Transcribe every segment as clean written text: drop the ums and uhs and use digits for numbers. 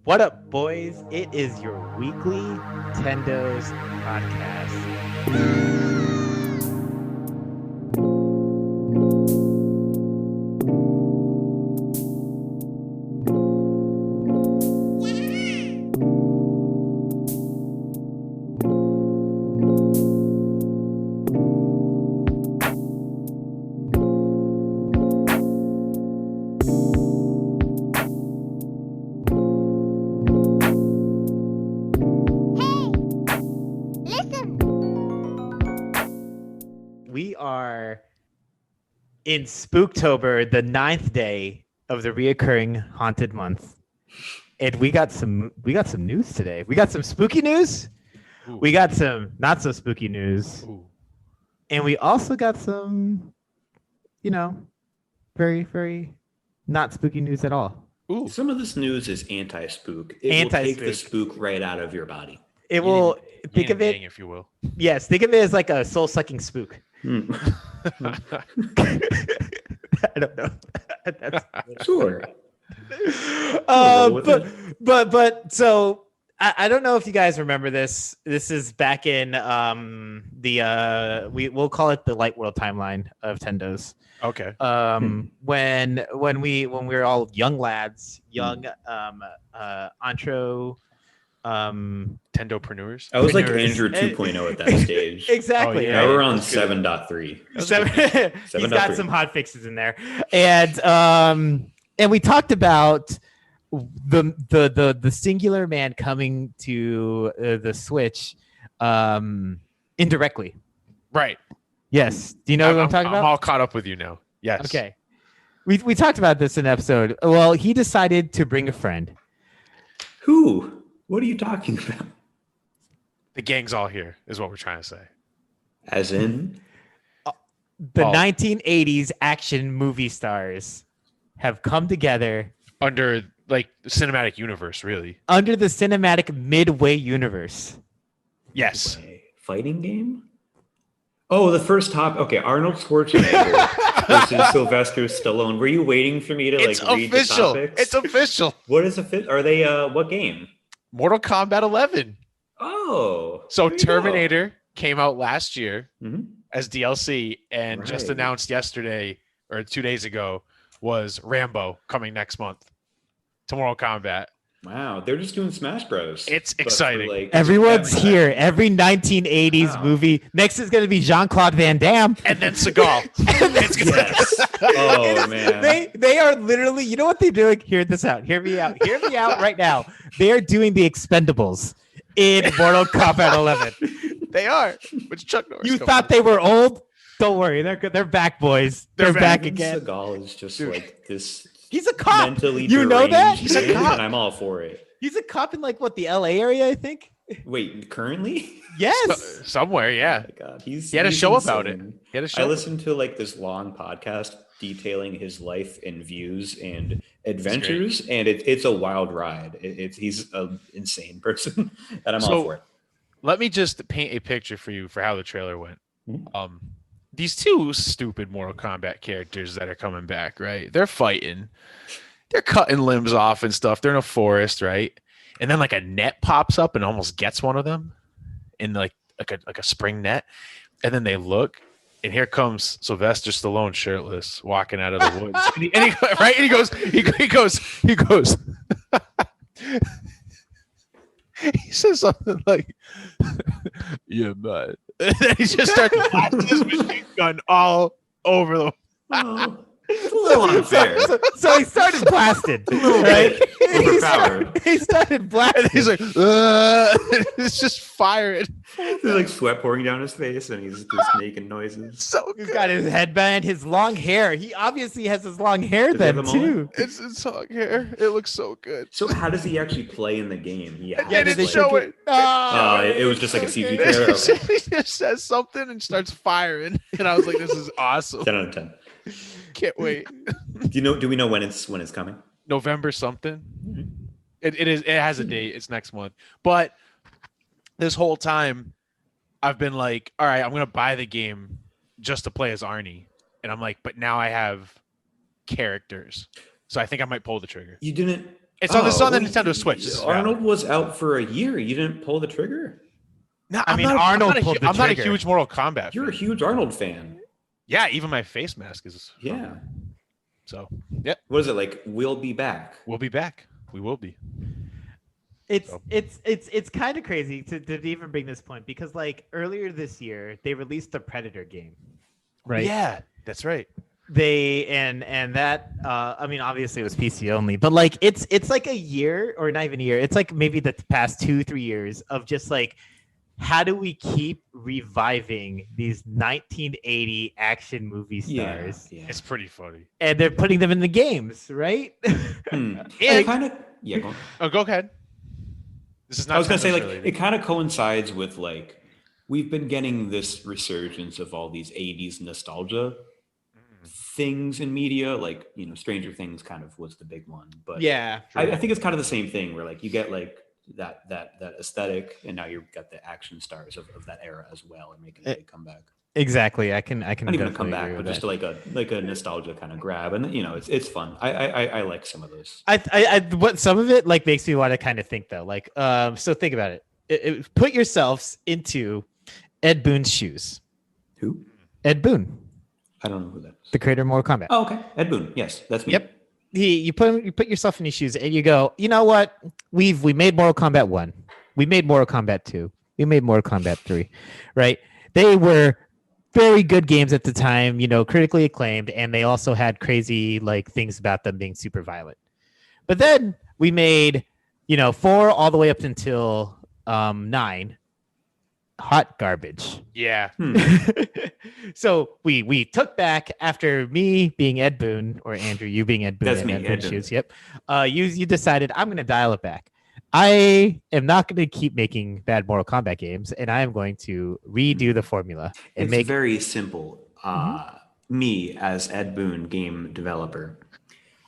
What up, boys? It is your weekly Tendos podcast. We are in Spooktober, the 9th day of the reoccurring haunted month, and we got some news today. We got some spooky news. Ooh. We got some not so spooky news, Ooh. and we also got some, very very not spooky news at all. Ooh. Some of this news is anti-spook. It will take the spook right out of your body. It will think of it, if you will. Yes, think of it as like a soul-sucking spook. I don't know. Sure. But so I don't know if you guys remember this. This is back in we'll call it the Light World timeline of Tendos. Okay. When we were all young lads, Tendopreneurs. I was like Andrew 2.0 at that stage. Exactly. Oh, Yeah, right? we're on 7.3. He's got some hot fixes in there, and we talked about the singular man coming to the Switch indirectly. Right. Yes. Do you know what I'm talking about? I'm all caught up with you now. Yes. Okay. We talked about this in an episode. Well, he decided to bring a friend. Who? What are you talking about? The gang's all here, is what we're trying to say. As in? The 1980s action movie stars have come together Under like the cinematic universe, really. under the cinematic Midway universe. Yes. Fighting game? Oh, the first top. Okay, Arnold Schwarzenegger versus Sylvester Stallone. Were you waiting for me to It's read official. the topics? It's official. What is Are they what game? Mortal Kombat 11. Oh. So there you go. Terminator came out last year Mhm. as DLC, and just Right. announced yesterday or 2 days ago was Rambo coming next month to Mortal Kombat. Wow, they're just doing Smash Bros. It's but for, exciting. Everyone's every- here. Every 1980s Wow. movie. Next is going to be Jean-Claude Van Damme. And then Seagal. It's gonna- Yes. Oh man. They are literally, you know what they're doing? Hear this out. Hear me out. Hear me out right now. They are doing the Expendables in Mortal Kombat 11. They are. But Chuck Norris. You coming. thought they were old? Don't worry. They're good. They're back, boys. They're back Steven again. Seagal is just Dude. like this He's a cop. mentally You know that? deranged He's a dude, cop. and I'm all for it. He's a cop in like what, the LA area, I think? Wait, currently? Yes. Somewhere, yeah. Oh my God, he had a he's show about it. insane. He had a I show. listened to like this long podcast detailing his life and views and adventures, and it's a wild ride. He's an insane person, and I'm all for it. Let me just paint a picture for you for how the trailer went. Mhm. These two stupid Mortal Kombat characters that are coming back, right? They're fighting. They're cutting limbs off and stuff. They're in a forest, right? And then like a net pops up and almost gets one of them in like a spring net. And then they look, and here comes Sylvester Stallone shirtless walking out of the woods. And he goes, he says something like, "Yeah, man." And then he just starts blasting his machine gun all over the. Oh, it's a little unfair. So he started blasted, little right? bit overpowered. He started blasting. And he's like, it's just firing. There's like sweat pouring down his face, and he's just making noises. So He's good. got his headband, his long hair. He obviously has his long hair Does he have then a too. mullet? It's long hair. It looks so good. So how does he actually play in the game? They didn't play. show it. It was just like a CG trailer. Okay. He just says something and starts firing, and I was like, "This is awesome! 10 out of 10. Can't wait." Do we know when it's coming? November something. It has a date. It's next month. But this whole time, I've been like, all right, I'm gonna buy the game just to play as Arnie, and I'm like, but now I have characters, so I think I might pull the trigger. You didn't It's on the well, Nintendo Switch. This is Arnold was out for a year. You didn't pull the trigger. No, I mean, Arnold pulled the I'm not a trigger. huge Mortal Kombat. You're a fan. huge Arnold fan. Yeah, even my face mask is. Yeah. So, yeah, What is it like? We'll be back. we'll be back. We will be. It's kind of crazy to even bring this point because like earlier this year they released the Predator game, right? Yeah, that's right. They and that I mean obviously it was PC only, but like it's like a year or not even a year. It's like maybe the past 2-3 years of just like how do we keep reviving these 1980 action movie stars? Yeah. It's pretty funny. And they're putting them in the games, right? It kind of go on. Oh, go ahead. This is not. I was gonna say like related. it kind of coincides with like we've been getting this resurgence of all these 80s nostalgia things in media, like Stranger Things kind of was the big one, but Yeah. I think it's kind of the same thing where like you get like that aesthetic, and now you've got the action stars of that era as well, and making a big comeback. Exactly. I can Not even a definitely comeback, agree but with just that. like a nostalgia kind of grab, and it's fun. I like some of those. What some of it like makes me want to kind of think though, like so think about it. Put yourselves into Ed Boon's shoes. Who? Ed Boon, I don't know who that is. the creator of Mortal Kombat. Oh, okay. Ed Boon. Yes, that's me. Yep. You put yourself in his shoes and you go, you know what? We made Mortal Kombat 1. We made Mortal Kombat 2. We made Mortal Kombat 3. Right? They were very good games at the time, critically acclaimed, and they also had crazy like things about them being super violent. But then we made, 4 all the way up until 9 hot garbage. Yeah. So we took back after me being Ed Boon or Andrew, you being Ed Boon. That's and me, Ed Ed Boon Boon. shoes. Yep. You decided I'm going to dial it back. I am not going to keep making bad Mortal Kombat games, and I am going to redo the formula and It's make. very simple. Me as Ed Boon game developer,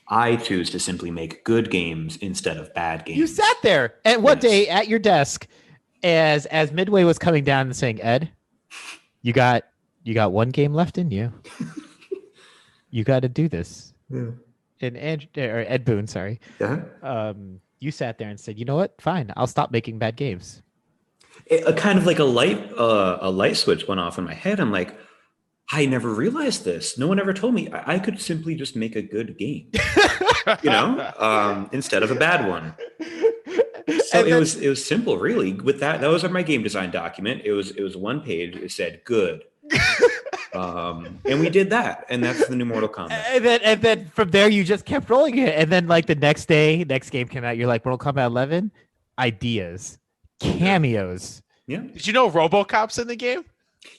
I choose to simply make good games instead of bad games. You sat there and one Yes. day at your desk, as Midway was coming down and saying, "Ed, you got one game left in you. You got to do this." Yeah. And Ed Boon, sorry. Yeah. You sat there and said, "You know what? Fine, I'll stop making bad games." Kind of like a light switch went off in my head. I'm like, I never realized this. No one ever told me I could simply just make a good game, instead of a bad one. So it was simple, really. With that was my game design document. It was one page. It said good, and we did that, and that's the new Mortal Kombat. And then from there, you just kept rolling it. And then like the next game came out. You're like, Mortal Kombat 11, ideas, cameos. Yeah, Did you know RoboCop's in the game?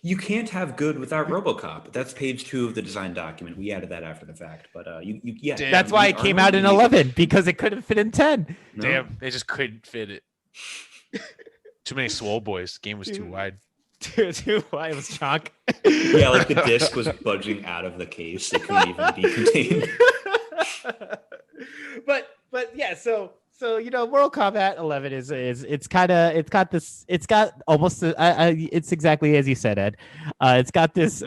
you can't have good without RoboCop. That's page 2 of the design document. We added that after the fact, but yeah. Damn. That's why it came out in 11 because it couldn't fit in 10. No. Damn, they just couldn't fit it. Too many swole boys. Game was too wide. Too wide. It was chunk. Yeah, like the disc was budging out of the case. It couldn't even be contained. but yeah, so Mortal Kombat 11 is it's got almost it's exactly as you said, Ed. It's got this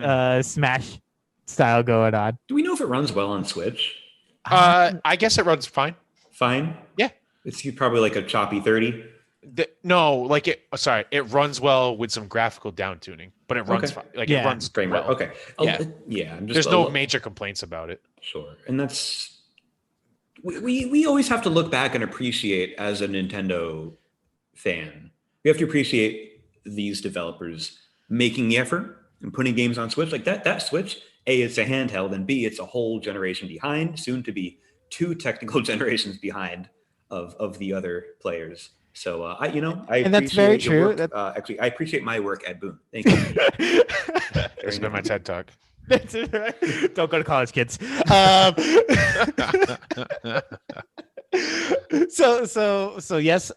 Smash style going on. Do we know if it runs well on Switch? I guess it runs fine. Fine. Yeah. It's probably like a choppy 30. It runs well with some graphical down tuning, but it runs fine. Like Yeah. it runs Frame rate. well. Okay. Yeah. Yeah. I'm just There's no major complaints about it. Sure. And that's we always have to look back and appreciate as a Nintendo fan. We have to appreciate these developers making the effort and putting games on Switch. Like that Switch, A, it's a handheld, and B, it's a whole generation behind, soon to be 2 technical generations behind of the other players. So I And that's very appreciate your true. work. Actually, I appreciate my work at Boon. Thank you. It's been my TED Talk. Don't go to college, kids. So yes,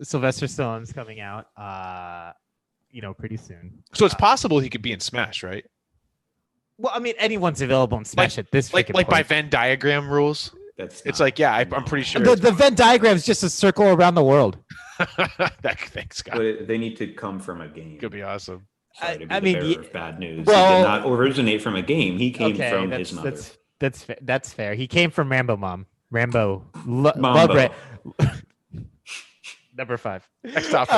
Sylvester Stallone's coming out pretty soon. So it's possible he could be in Smash, right? Well, I mean, anyone's available in Smash at this Like freaking by point. Venn diagram rules. That's It's not- like, yeah, I'm pretty sure. The Venn diagram is just a circle around the world. Thanks, Scott. But they need to come from a game. Could be awesome. Sorry to be I the mean, bearer of bad news. well- He did not originate from a game. He came from his mother. That's fair. He came from Rambo Mom. Rambo. Mambo. Love Number 5. Next topic.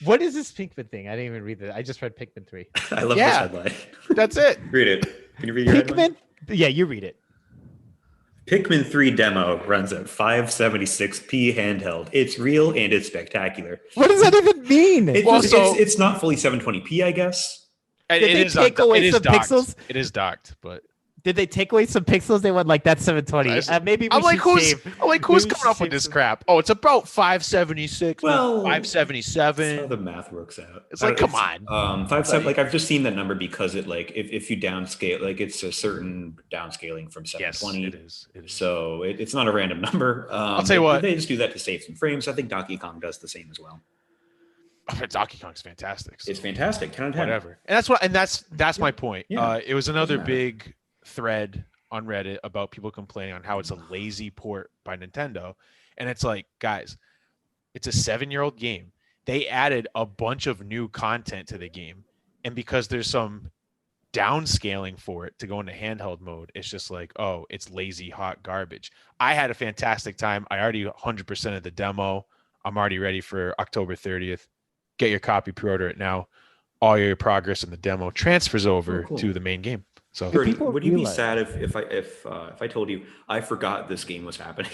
What is this Pikmin thing? I didn't even read it. I just read Pikmin 3. I love Yeah. this headline. That's it. Read it. Can you read your headline? Pikmin? Yeah, you read it. Pikmin 3 demo runs at 576p handheld. It's real and it's spectacular. What does that even mean? It's not fully 720p, I guess. Did they take away some docked. pixels? It is docked, but Did they take away some pixels? They went like that's 720. Maybe we should who's save. who's coming up with this crap? Oh, it's about 576. Well, 577. That's how the math works out. It's like, come on. 5.7. Like I've just seen that number because it like if you downscale, like it's a certain downscaling from 720. Yes, it is. It is. So it's not a random number. I'll tell you what. They just do that to save some frames. I think Donkey Kong does the same as well. Donkey Kong's fantastic. So It's fantastic. 10 out of 10. whatever. And that's my point. Yeah. It was another matter. big thread on Reddit about people complaining on how it's a lazy port by Nintendo. And it's like, guys, it's a 7-year-old game. They added a bunch of new content to the game. And because there's some downscaling for it to go into handheld mode, it's just like, oh, it's lazy, hot garbage. I had a fantastic time. I already 100% of the demo. I'm already ready for October 30th. Get your copy, pre-order it now. All your progress in the demo transfers over to the main game. So Bernie, would you be sad if I told you I forgot this game was happening?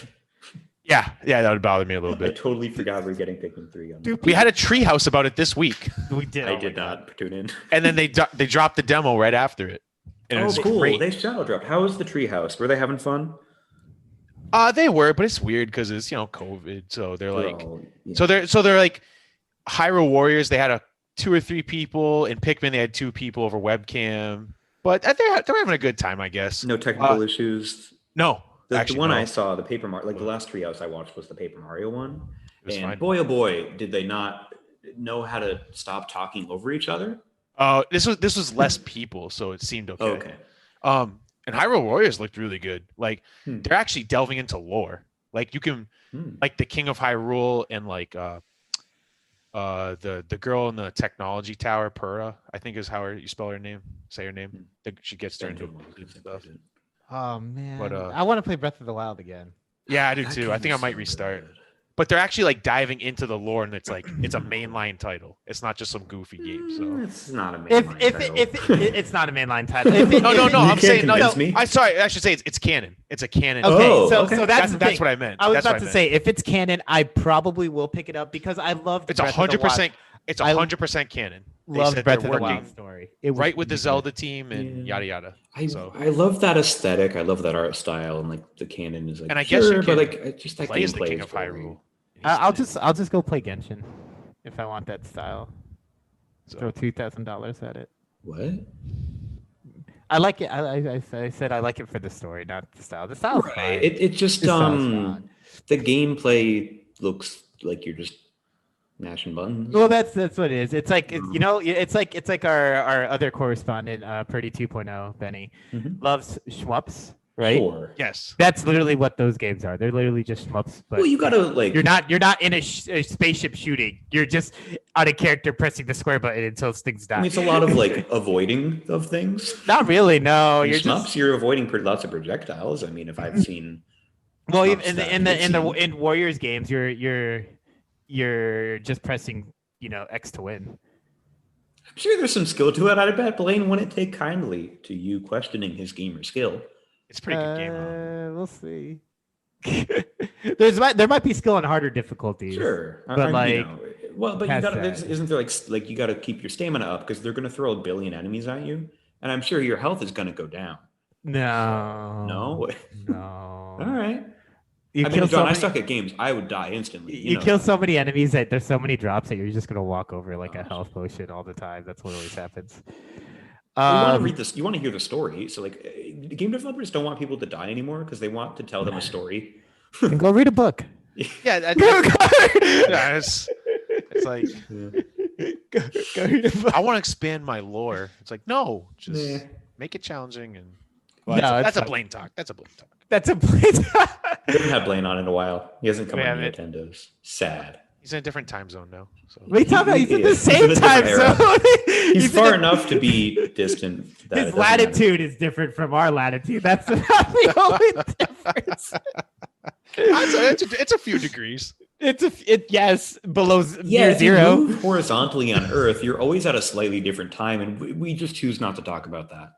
yeah, that would bother me a little I bit. totally forgot we're getting Pikmin 3 on. We had a treehouse about it this week, We did. I did not tune in. and then they dropped the demo right after it. And it was cool. great. They shadow dropped. How was the treehouse? Were they having fun? They were, but it's weird because it's COVID. So they're like, Well, yeah. so they're like Hyrule Warriors. They had 2 or 3 people. In Pikmin, they had 2 people over webcam. But they're having a good time, I guess. No technical issues. No, The actually, one no. I saw, the Paper Mario, like the last treehouse I watched was the Paper Mario one. was And fine. boy, oh boy, did they not know how to stop talking over each other? This was less people, so it seemed okay. Oh, okay. And Hyrule Warriors looked really good. Like Hmm. they're actually delving into lore. Like you can, like the King of Hyrule and like the girl in the technology tower, Pura, I think is how you spell her name. Say her name. She gets turned into stuff. Oh man, But, I want to play Breath of the Wild again. Yeah, I do That too. game I think I is might so restart. good. But they're actually like diving into the lore, and it's like it's a mainline title. It's not just some goofy game. So It's not a If mainline if title. it's not a mainline title. If it- no, if it- I'm can't saying no. convince me. I should say it's canon. It's a canon. Okay, Oh, so okay. so that's the That's thing. what I meant. I was That's what about to meant. say if it's canon, I probably will pick it up because I loved. It's Breath of the 100%. Wild. It's I 100% canon. They Loved said Breath they're of the working Wild story. It was right with the really Zelda team and Yeah. yada yada. So I love that aesthetic. I love that art style, and like the canon is like. And I guess you sure, but can like just that play as the gameplay King is of boring. Hyrule. I'll just go play Genshin if I want that style. So- Throw $2,000 at it. What? I like it. I said I like it for the story, not the style. The style's Right. fine. It just The style's fine. the gameplay looks like you're just mashing buttons. Well, that's what it is. It's like it's like our other correspondent, Purdy 2.0, Benny, Mhm. loves shmups, right? Sure. Yes. That's literally what those games are. They're literally just shmups. But Well, you gotta like. you're not in a spaceship shooting. You're just on a character pressing the square button until things die. I mean, it's a lot of like avoiding of things. Not really. No, In you're shmups, just you're avoiding lots of projectiles. I mean, if I've seen. well shmups in that the I've seen. in Warriors games, you're just pressing X to win. I'm sure there's some skill to it. I bet Blaine wouldn't take kindly to you questioning his gamer skill. It's a pretty good game. Though. We'll see. There might be skill on harder difficulties. Sure, But, like, well, but you past gotta. that. Isn't there like you gotta keep your stamina up because they're gonna throw a billion enemies at you, and I'm sure your health is gonna go down. No. No. No. All right. You I kill mean, so John, I many, suck at games. I would die instantly. you know kill that. so many enemies that there's so many drops that you're just gonna walk over like a health potion all the time. That's what always happens. You want to read this. You want to hear the story. So, like, game developers don't want people to die anymore because they want to tell them a story. then go read a book. Yeah, it's like Go read a book. I want to expand my lore. It's like no, just Nah. make it challenging and No, that's it's a fine. Blaine talk. That's a Blaine talk. That's a place. We haven't had Blaine on in a while. He hasn't come We on haven't. Nintendo's. Sad. He's in a different time zone now. So. What are you talking about? He's in the He's same in a time different zone. He's far enough to be distant. That it His doesn't matter. latitude is different from our latitude. That's about the only difference. It's a few degrees. Yes, below Yeah, near if you zero. move horizontally on Earth, you're always at a slightly different time, and we just choose not to talk about that.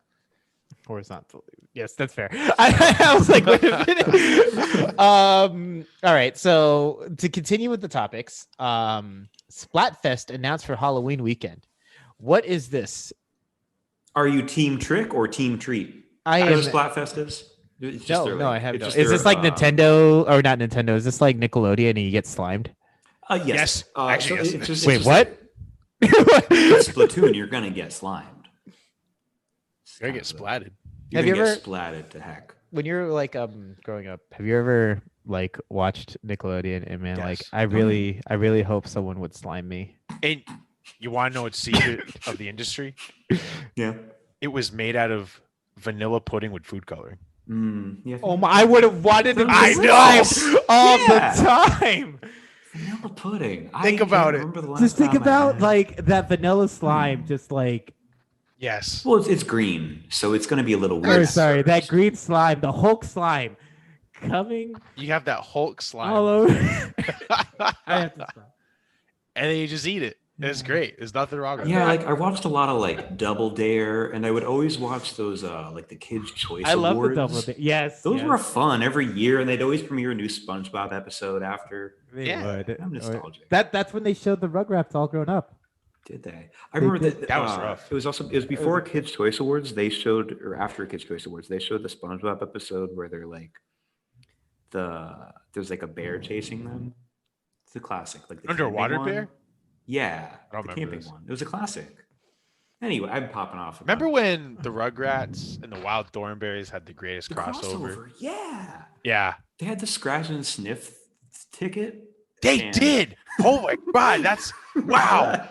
Horizontally. Yes, that's fair. I was like, wait a minute. All right. So to continue with the topics, Splatfest announced for Halloween weekend. What is this? Are you Team Trick or Team Treat? I You know am. what Splatfest is? It's just their, No, like- I have it's no. just Is this their, like Nintendo or not Nintendo? Is this like Nickelodeon and you get slimed? Yes. Yes. Actually, yes. It's just, Wait, it's what? Just, Splatoon, you're gonna get slimed. You're gonna get splatted. You're Have you gonna ever- get splatted to heck. When you're like growing up, have you ever like watched Nickelodeon and man, like Yes. I really hope someone would slime me. And you want to know what's secret of the industry? Yeah. It was made out of vanilla pudding with food coloring. Yeah. Oh my! I would have wanted to I slime all Yeah. the time. Vanilla pudding. Think about it. Just think about like that vanilla slime, just like. Yes. Well, it's green, so it's gonna be a little Oh, weird. sorry, that green slime, the Hulk slime, coming You have that Hulk slime. all over. I have to stop. And then you just eat it. It's great. There's nothing wrong with Yeah, it. like I watched a lot of like Double Dare, and I would always watch those like the Kids' Choice I love Awards. the double. Yes, Those yes, were fun every year, and they'd always premiere a new SpongeBob episode after. they Yeah. would. I'm nostalgic. That's when they showed the Rugrats all grown up. Did they? I remember did. That was rough. It was before Kids' Choice Awards. They showed, or after Kids' Choice Awards, they showed the SpongeBob episode where they're like, there's like a bear chasing them. It's a classic, like the Underwater camping bear? one. Yeah, I don't the remember camping this. one. It was a classic. Anyway, I'm popping off. Remember when the Rugrats and the Wild Thornberries had the greatest the crossover? Yeah, Yeah. they had the scratch and sniff ticket. They And- did. Oh my god, that's wow.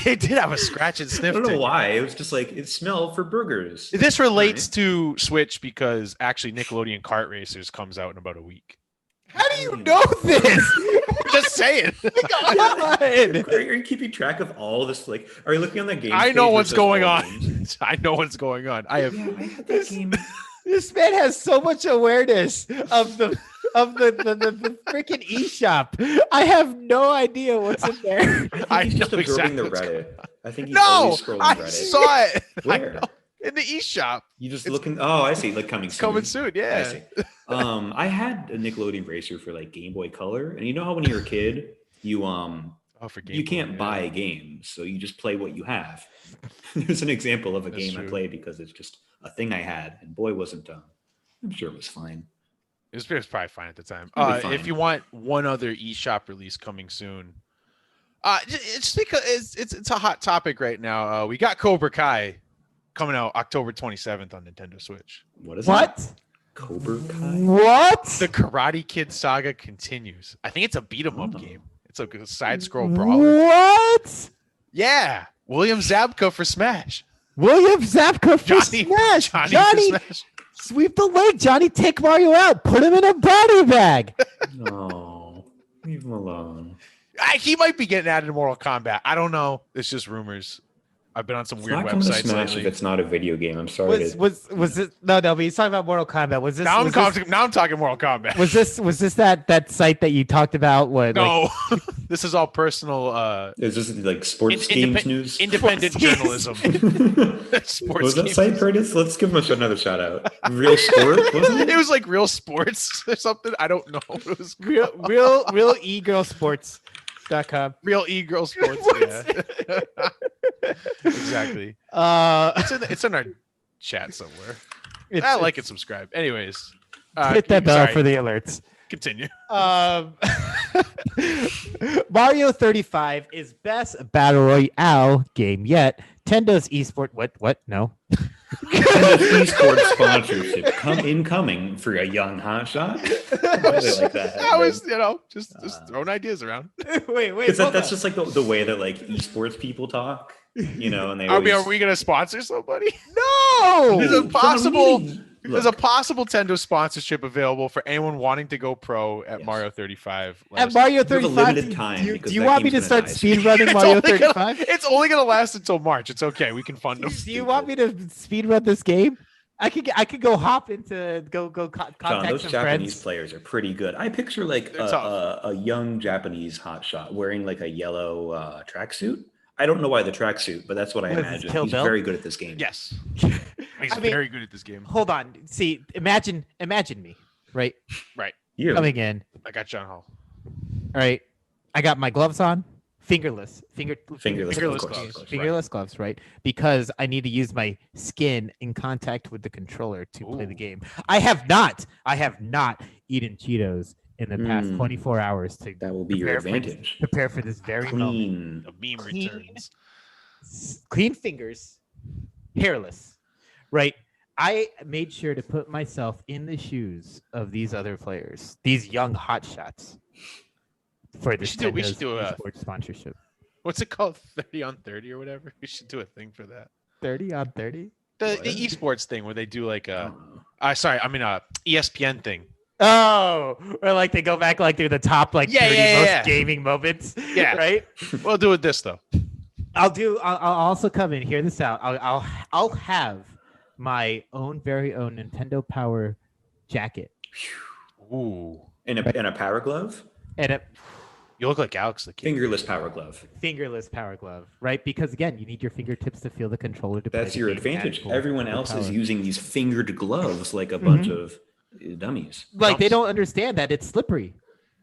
They did have a scratch and I sniff. don't know ticket. why. It was just like it smelled for burgers. This relates to Switch because actually Nickelodeon Kart Racers comes out in about a week. How do you know this? Just saying. God. Are you keeping track of all this? Like, are you looking on the game? I know page where it what's says going all on. games? I know what's going on. I have Yeah, I had that game. This man has so much awareness of the freaking eShop. I have no idea what's in there. I He's just know absorbing exactly the what's Reddit. I think he's No, always scrolling I Reddit. saw it. I Where? know. In the eShop. You just It's- looking? Oh, I see. Like coming soon. Coming soon, I yeah. see. I had a Nickelodeon Racer for like Game Boy Color, and you know how when you're a kid, you Oh, for Game you Boy, can't yeah. buy games, so you just play what you have. There's an example of a That's game I true. played because it's just a thing I had, and boy, wasn't done. I'm sure it was fine. It was probably fine at the time. It'll be If fine. you want one other eShop release coming soon, it's because it's a hot topic right now. We got Cobra Kai coming out October 27th on Nintendo Switch. What is What? it? Cobra Kai? What? The Karate Kid saga continues. I think it's a beat 'em up Oh. game. It's a side scroll brawler. What? Yeah, William Zabka for Smash. William Zabka for Johnny Smash. Johnny, Johnny, for Smash. sweep the leg. Johnny, take Mario out. Put him in a body bag. No, leave him alone. He might be getting added to Mortal Kombat. I don't know. It's just rumors. I've been on some It's weird not coming to websites Smash lately. if it's not a video game. I'm sorry. Was it? No, but he's talking about Mortal Kombat. Was this? Now was I'm talking Mortal Kombat. this, was this that site that you talked about? What? No, this is all personal Is this like sports games news? independent Sports journalism. Sports What was that games. site, Curtis? Let's give him another shout out. Real Sport, wasn't It it? was like Real Sports or something. I don't know. It was real e-girlsports.com. Real e-girl sports. Yeah. Exactly. It's in our chat somewhere. Like and subscribe. Anyways, Hit that bell sorry, for the alerts. continue. Mario 35 is best battle royale game yet. Tendos esport. What? No. Esports sponsorship incoming for a young hotshot. Why do they like that? I was, just throwing ideas around. wait. Because that's just like the way that like esports people talk, and they Are always. we gonna sponsor somebody? No. Is it possible? There's a possible Tendo sponsorship available for anyone wanting to go pro at Yes. Mario 35. At Mario You have a 35, limited time do because you that want me to game's start gonna die speed soon. running It's Mario only gonna- 35? It's only going to last until March. It's okay. We can fund them. Do you want me to speed run this game? I could go hop into John, contact those some Japanese friends. players are pretty good. I picture like They're tough. a young Japanese hotshot wearing like a yellow tracksuit. I don't know why the tracksuit, but that's what I What is this, imagine. Kill He's Bill? very good at this game. Yes. He's I mean- very good at this game. Hold on. See, imagine me, right? Right. You. Coming in. I got John Hall. All right. I got my gloves on, fingerless Fingerless, of of course, course. right. fingerless gloves, right? Because I need to use my skin in contact with the controller to play the Ooh. game. I have not eaten Cheetos in the past Mm. 24 hours to That will be your prepare for this- advantage. prepare for this very moment. Clean. The meme Clean. returns. Clean fingers, hairless, right? I made sure to put myself in the shoes of these other players, these young hotshots, for the we should do a- esports sponsorship. What's it called? 30 on 30 or whatever? We should do a thing for that. 30 on 30. The What? esports thing where they do like I a don't know. ESPN thing. Oh, or like they go back like through the top like Yeah, 30 yeah, most yeah. gaming moments. Yeah. Right. We'll do it this though. I'll also come in. Hear this out. I'll have my very own Nintendo Power jacket Ooh. In a power glove? and a You look like Alex the Kid. Fingerless power glove. fingerless power glove, right? Because again, you need your fingertips to feel the controller to play That's the your game advantage. magical Everyone with else is power. using these fingered gloves like a bunch of dummies. Like they Chumps. don't understand that it's slippery,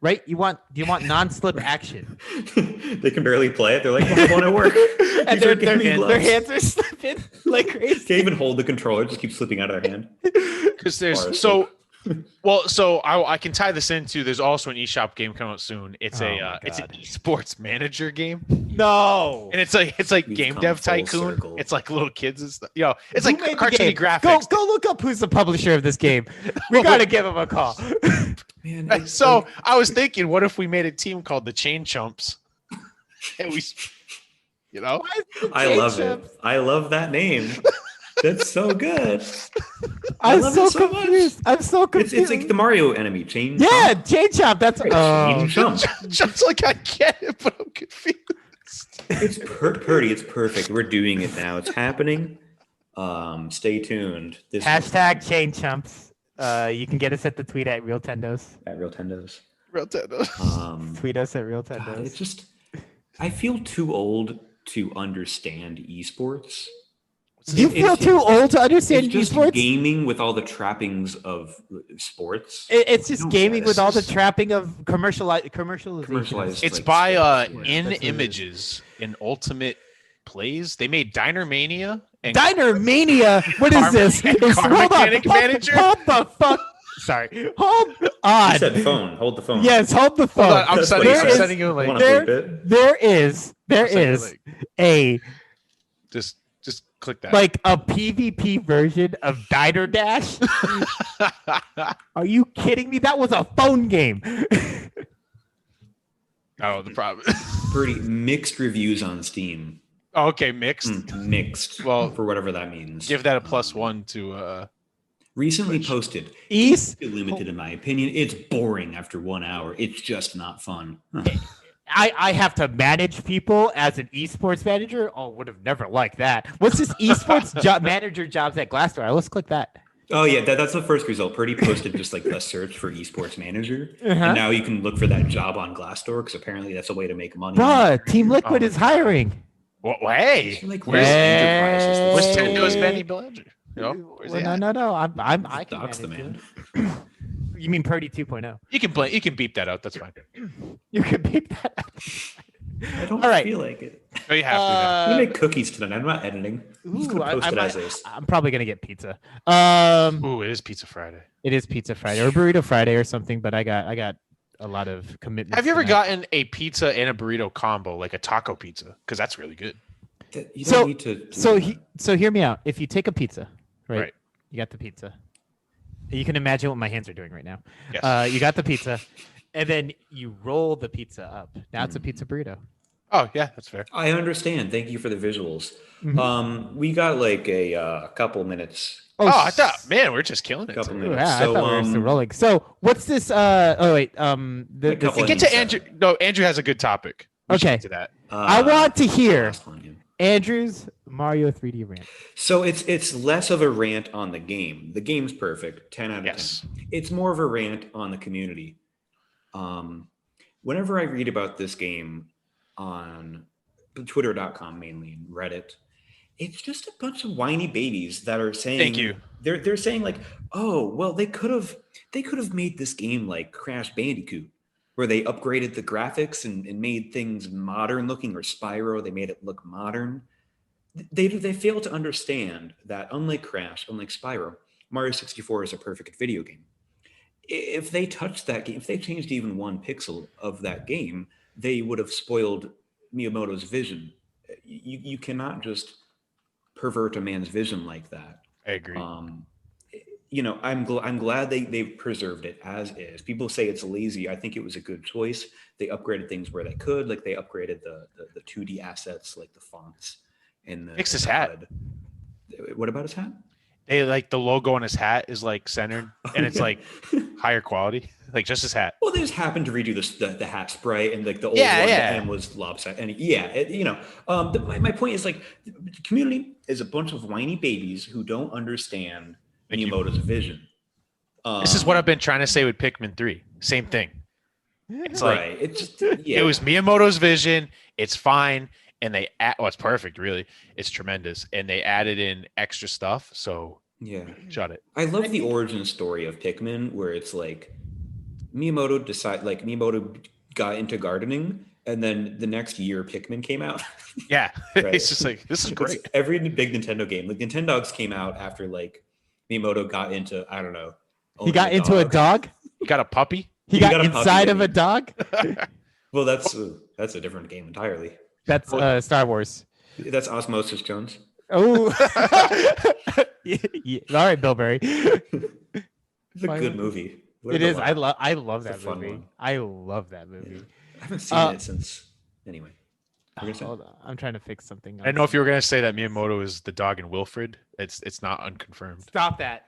right? You want non-slip action, They can barely play it. They're like, well, I want to work. and These are their gaming gloves. hands are slipping like crazy. Can't even hold the controller. Just keep slipping out of their hand. Because Or there's I can tie this into there's also an eShop game coming out soon. It's Oh my it's an God. esports manager game. No. And it's like We've Game come Dev full Tycoon. circle. It's like little kids and stuff. Yo, it's Who like made the cartoony game? graphics. Go look up who's the publisher of this game. We gotta give him a call. Man, So I was thinking, what if we made a team called the Chain Chumps? And we, you know, I love it. I love that name. That's so good. I'm love so it so much. confused. I'm so confused. It's like the Mario enemy, Chain yeah, Chomp. Chain Chomp. That's Right, oh, Chain Chomp. just like I get it, but I'm confused. It's Purdy. It's perfect. We're doing it now. It's happening. Stay tuned. This hashtag Chain Chumps. You can get us at the tweet at Real Tendos. at Real Tendos. Real Tendos. Tweet us at Real God, Tendos. it's just I feel too old to understand esports. You feel too old to understand It's just esports? gaming with all the trappings of sports. It's just don't gaming get with it. all the trapping of commercialization. Commercialized. It's like, by sports. In That's what it is. Images in Ultimate Plays. They made Diner Mania and Diner Mania. What is Car- this? and It's- Car hold on. Mechanic Manager? Hold the fuck. Sorry. Hold You on. said phone. Hold the phone. Yes, hold the phone. Hold on, I'm That's sending, what he I'm said. sending you a I link. wanna bleep it. There is a Just click that. like a PvP version of Diner Dash. Are you kidding me? That was a phone game. Oh, the problem. Pretty mixed reviews on Steam. Okay, mixed. Mixed. Well, for whatever that means. Give that a +1 to Recently posted. East. Too limited in my opinion. It's boring after 1 hour. It's just not fun. I have to manage people as an esports manager. Oh, would have never liked that. What's this esports manager jobs at Glassdoor? Let's click that. Oh yeah, that's the first result. Purdy posted just like a search for esports manager, Uh-huh. and now you can look for that job on Glassdoor because apparently that's a way to make money. Bruh, Team Liquid Oh is hiring. what? Hey, Like where's Enterprises. where's Hey. Tendo's Benny Belanger? You know, where's he at? No. I can Dox the manage man. it. You mean Purdy 2.0? You can play. You can beep that out. That's fine. You could beat that. I don't All right. feel like it. Oh, you have to. Now. I'm gonna make cookies tonight. I'm not editing. I'm just Ooh, gonna post it as I, is. I'm probably gonna get pizza. Ooh, it is Pizza Friday. It is Pizza Friday or Burrito Friday or something, but I got a lot of commitments. Have you ever tonight. gotten a pizza and a burrito combo, like a taco pizza? Because that's really good. You So- don't need to. So hear me out. If you take a pizza, right? Right. You got the pizza. You can imagine what my hands are doing right now. Yes. You got the pizza, and then you roll the pizza up. Now it's a pizza burrito. Oh yeah, that's fair. I understand. Thank you for the visuals. Mhm. We got like a couple minutes. Oh, I thought, man, we're just killing it. Couple today. minutes. Yeah, I So, thought we were still rolling. So what's this? Oh wait, A couple Get to Andrew. No, Andrew has a good topic. We should Okay. get to that. I want to hear last one, yeah. Andrew's Mario 3D rant. So it's less of a rant on the game. The game's perfect, 10 out of Yes. 10. It's more of a rant on the community. Whenever I read about this game on Twitter.com mainly and Reddit, it's just a bunch of whiny babies that are saying, Thank you. They're saying like, oh, well, they could have made this game like Crash Bandicoot, where they upgraded the graphics and made things modern looking, or Spyro, they made it look modern. They fail to understand that unlike Crash, unlike Spyro, Mario 64 is a perfect video game. If they touched that game, if they changed even one pixel of that game, they would have spoiled Miyamoto's vision. You cannot just pervert a man's vision like that. I agree. I'm glad they preserved it as is. People say it's lazy. I think it was a good choice. They upgraded things where they could, like they upgraded the 2D assets, like the fonts and the Fix his hat. HUD. What about his hat? They like the logo on his hat is like centered, and it's yeah. like higher quality, like just his hat. Well, they just happened to redo the hat spray, and like the old Yeah, one, yeah. the M was lopsided. And my point is like the community is a bunch of whiny babies who don't understand Thank you. Miyamoto's vision. This is what I've been trying to say with Pikmin 3. Same thing. It's like right. It's just, yeah. it was Miyamoto's vision. It's fine, and it's perfect. Really, it's tremendous, and they added in extra stuff. So Yeah. shut it. I love the origin story of Pikmin, where it's like Miyamoto got into gardening, and then the next year Pikmin came out. Yeah, Right. it's just like this is great. It's every big Nintendo game, like Nintendogs came out after like Miyamoto got into, I don't know. He owning got into a dog. You got a puppy? He got got a puppy, inside I of a mean. dog. Well, that's a different game entirely. That's Star Wars. That's Osmosis Jones. Oh, yeah. All right, Bill Murray. It's a Fine. good movie. What It a is. delight. I love It's a that fun movie. one. I love that movie. I haven't seen it since. Anyway, what were you gonna say? Hold on. I'm trying to fix something. I don't know if you were gonna say that Miyamoto is the dog in Wilfred. It's not unconfirmed. Stop that.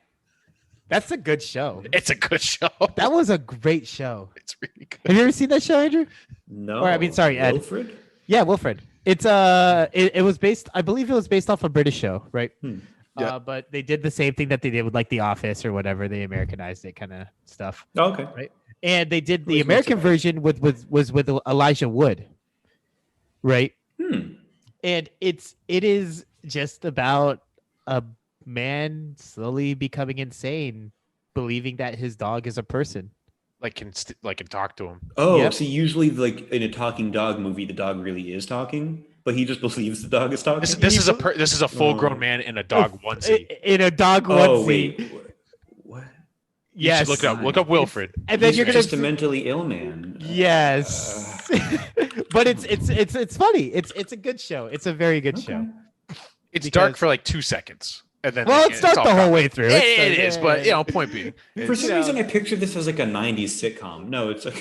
That's a good show. It's a good show. That was a great show. It's really good. Have you ever seen that show, Andrew? No. Or, I mean, sorry, Ed. Wilfred? Yeah, Wilfred. It's it was based. I believe it was based off a British show, right? Yeah. But they did the same thing that they did with like The Office or whatever. They Americanized it, kind of stuff. Oh, okay. And they did the Which makes American it version was with Elijah Wood, right? Hmm. And it is just about a man slowly becoming insane, believing that his dog is a person. Like can talk to him. Oh, Yep. see, usually like in a talking dog movie, the dog really is talking, but he just believes the dog is talking. This is a full grown man in a dog onesie. In a dog Oh onesie. wait, what? You Yes. should look it up. Look up Wilfred. And then He's you're gonna just a mentally ill man. Yes. But it's funny. It's a good show. It's a very good show. It's Because- dark for like 2 seconds, and then Well, it's dark all the whole gone. way through. It is, but point being, For it's- some reason, I pictured this as like a '90s sitcom. No, it's an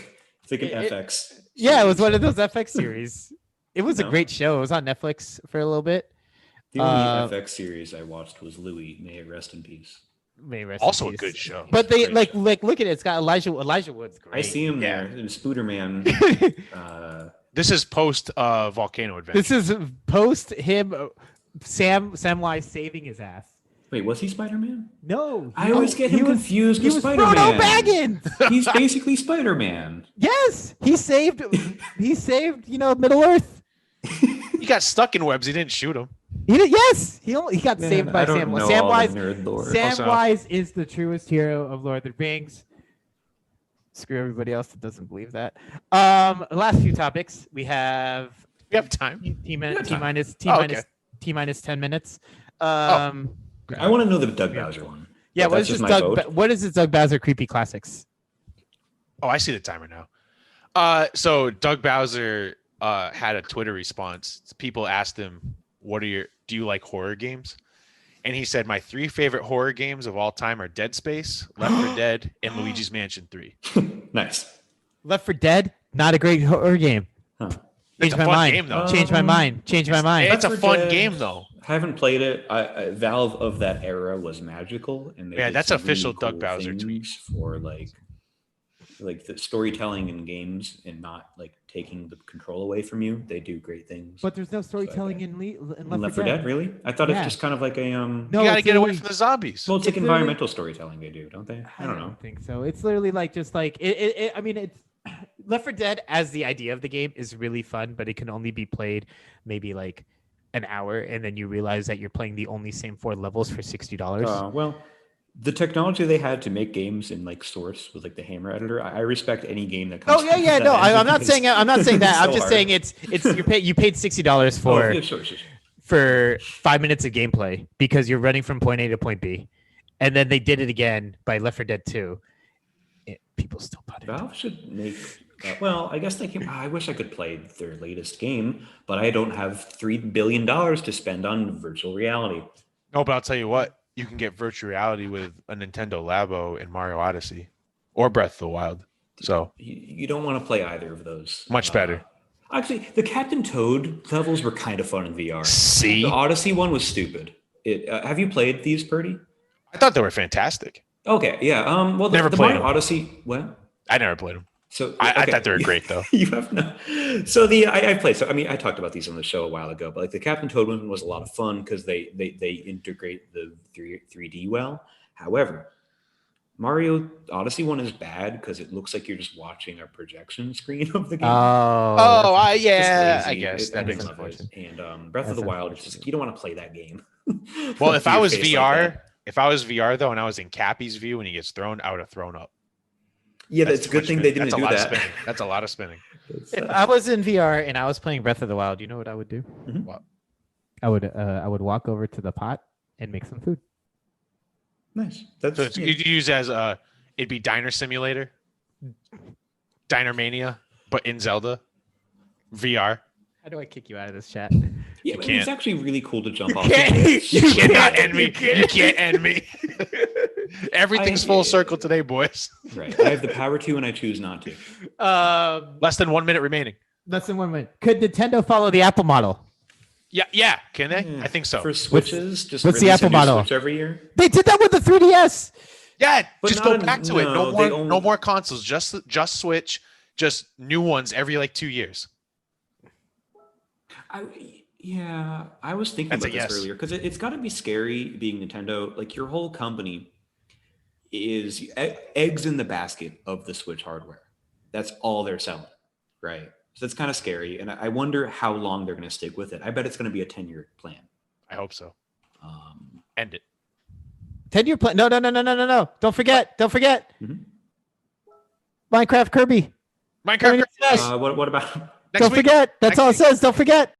FX. Yeah, it was series. one of those FX series. It was a No. great show. It was on Netflix for a little bit. The only FX Uh, series I watched was Louis. May it rest in peace. May rest in also a peace. good show. But they Great like show. look at it. It's got Elijah Wood's great. I see him Yeah. there in Spooderman. This is post Volcano Adventure. This is post him Samwise saving his ass. Wait, was he Spider-Man? No, I always get him confused He with was Frodo Spider-Man. Baggins. He's basically Spider-Man. Yes, he saved Middle Earth. He got stuck in webs. He didn't shoot him. He did, yes, he got Man, saved by I don't Samwise. know all the Samwise, nerd lore. Samwise is the truest hero of Lord of the Rings. Screw everybody else that doesn't believe that. Last few topics we have We have time. T time. minus 10 minutes. I want to know the Doug Bowser one. Yeah, But what that's is this just my Doug? vote. What is this Doug Bowser creepy classics? Oh, I see the timer now. So Doug Bowser had a Twitter response. People asked him, do you like horror games? And he said, my 3 favorite horror games of all time are Dead Space, Left 4 Dead, and Luigi's Mansion 3. Nice. Left 4 Dead, not a great horror game. Huh. Change a my fun mind. game, though. Change my mind. Change my mind. It's a Left fun 4 Dead, game, though. I haven't played it. Valve of that era was magical, and they Yeah, did that's some official really Doug cool Bowser tweet. things for like the storytelling in games and not like taking the control away from you. They do great things. But there's no storytelling in in Left 4 Dead, really? I thought Yeah. it's just kind of like a No, You got to it's get away literally- from the zombies. Well, it's like It's literally- environmental storytelling they do, don't they? I don't know. think so. It's literally like just like it. I mean, it's Left 4 Dead as the idea of the game is really fun, but it can only be played maybe like an hour, and then you realize that you're playing the only same 4 levels for $60. Well, the technology they had to make games in like Source with like the Hammer editor, I respect any game that comes. Oh yeah, from yeah. that No, engine I'm not because saying I'm not saying that. it's I'm so just hard. saying it's you paid $60 for yeah, sure. for 5 minutes of gameplay because you're running from point A to point B, and then they did it again by Left 4 Dead 2. People still put it. Valve should make. Well, I guess they can. I wish I could play their latest game, but I don't have $3 billion to spend on virtual reality. No, but I'll tell you what. You can get virtual reality with a Nintendo Labo and Mario Odyssey or Breath of the Wild. So You don't want to play either of those. much better. Actually, the Captain Toad levels were kind of fun in VR. See? The Odyssey one was stupid. Have you played these, Purdy? I thought they were fantastic. Okay, yeah. Well, Never the played Mario them. Odyssey. What? I never played them. So I okay. thought they were great, though. You have no. So I played. So I mean, I talked about these on the show a while ago, but like the Captain Toad one was a lot of fun because they integrate the 3D well. However, Mario Odyssey one is bad because it looks like you're just watching a projection screen of the game. Oh, Just yeah, lazy. I guess that I makes love it. sense. And Breath of the That's Wild, it's just like, you don't want to play that game. Well, if To I your was face like VR, that. if I was VR though, and I was in Cappy's view when he gets thrown, I would have thrown up. Yeah, that's a too good much thing spinning. they didn't That's a do lot that. Of spinning. That's a lot of spinning. If I was in VR and I was playing Breath of the Wild, you know what I would do? Mhm. What? I would walk over to the pot and make some food. Nice. That's So you'd use as it'd be Diner Simulator, Diner Mania, but in Zelda, VR. How do I kick you out of this chat? yeah, you but can't. it's actually really cool to jump off. You cannot end me. You can't end me. Everything's full circle today, boys. Right. I have the power to, and I choose not to. Less than 1 minute remaining. Less than 1 minute. Could Nintendo follow the Apple model? Yeah. Can they? I think so. For Switches, just what's the release a Apple new model? Switch every year. They did that with the 3DS. Yeah, But just not go a- back to it. no, No they more, only- no more consoles. Just Switch. Just new ones every like 2 years. I was thinking That's about a this yes. earlier because it's got to be scary being Nintendo. Like your whole company is eggs in the basket of the Switch hardware. That's all they're selling, right? So it's kind of scary, and I wonder how long they're going to stick with it. I bet it's going to be a 10-year plan. I hope so. End it. 10-year plan. No. Don't forget. Mhm. Minecraft Kirby. Minecraft. Yes. What about? Next Don't week. forget. That's Next all it week. says. Don't forget.